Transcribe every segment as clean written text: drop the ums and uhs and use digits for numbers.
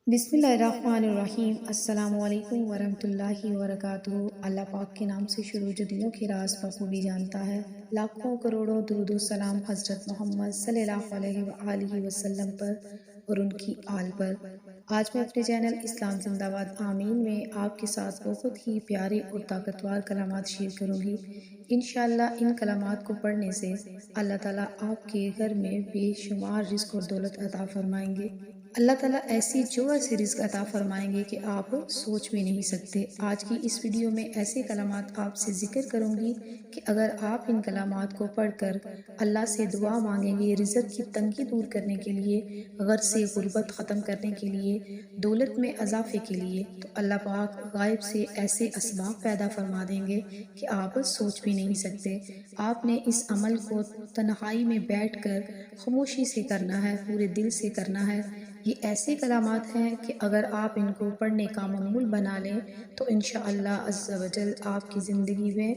بسم اللہ الرحمن الرحیم۔ السلام علیکم ورحمۃ اللہ وبرکاتہ۔ اللہ پاک کے نام سے شروع جو دلوں کے راز بخوبی جانتا ہے۔ لاکھوں کروڑوں درود و سلام حضرت محمد صلی اللہ علیہ وآلہ وسلم پر اور ان کی آل پر۔ آج میں اپنے چینل اسلام زندہ باد آمین میں آپ کے ساتھ بہت ہی پیارے اور طاقتور کلمات شیئر کروں گی۔ انشاءاللہ ان کلمات کو پڑھنے سے اللہ تعالیٰ آپ کے گھر میں بے شمار رزق اور دولت عطا فرمائیں گے۔ اللہ تعالیٰ ایسی رزق عطا فرمائیں گے کہ آپ سوچ بھی نہیں سکتے۔ آج کی اس ویڈیو میں ایسے کلمات آپ سے ذکر کروں گی کہ اگر آپ ان کلمات کو پڑھ کر اللہ سے دعا مانگیں گے، رزق کی تنگی دور کرنے کے لیے، غرض سے غربت ختم کرنے کے لیے، دولت میں اضافے کے لیے، تو اللہ پاک غائب سے ایسے اسباب پیدا فرما دیں گے کہ آپ سوچ بھی نہیں سکتے۔ آپ نے اس عمل کو تنہائی میں بیٹھ کر خاموشی سے کرنا ہے، پورے دل سے کرنا ہے۔ یہ ایسے کلمات ہیں کہ اگر آپ ان کو پڑھنے کا معمول بنا لیں تو انشاءاللہ عز و جل آپ کی زندگی میں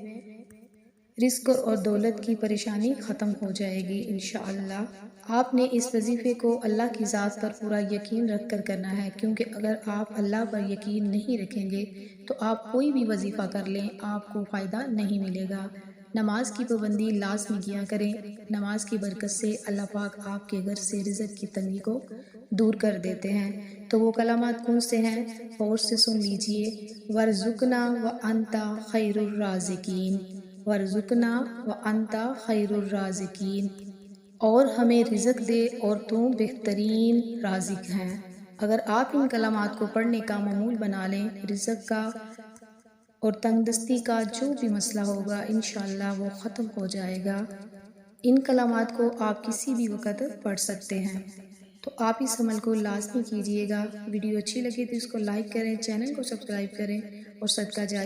رزق اور دولت کی پریشانی ختم ہو جائے گی انشاءاللہ۔ آپ نے اس وظیفے کو اللہ کی ذات پر پورا یقین رکھ کر کرنا ہے، کیونکہ اگر آپ اللہ پر یقین نہیں رکھیں گے تو آپ کوئی بھی وظیفہ کر لیں، آپ کو فائدہ نہیں ملے گا۔ نماز کی پابندی لازمی کیا کریں۔ نماز کی برکت سے اللہ پاک آپ کے گھر سے رزق کی تنگی کو دور کر دیتے ہیں۔ تو وہ کلمات کون سے ہیں؟ غور سے سن لیجئے۔ وَارْزُقْنَا وَأَنْتَ خَيْرُ الرَّازِقِينَ، وَارْزُقْنَا وَأَنْتَ خَيْرُ الرَّازِقِينَ، اور ہمیں رزق دے اور تو بہترین رازق ہیں۔ اگر آپ ان کلمات کو پڑھنے کا معمول بنا لیں، رزق کا اور تنگ دستی کا جو بھی مسئلہ ہوگا انشاءاللہ وہ ختم ہو جائے گا۔ ان کلمات کو آپ کسی بھی وقت پڑھ سکتے ہیں، تو آپ اس عمل کو لازمی کیجئے گا۔ ویڈیو اچھی لگے تو اس کو لائک کریں، چینل کو سبسکرائب کریں اور صدقہ جاری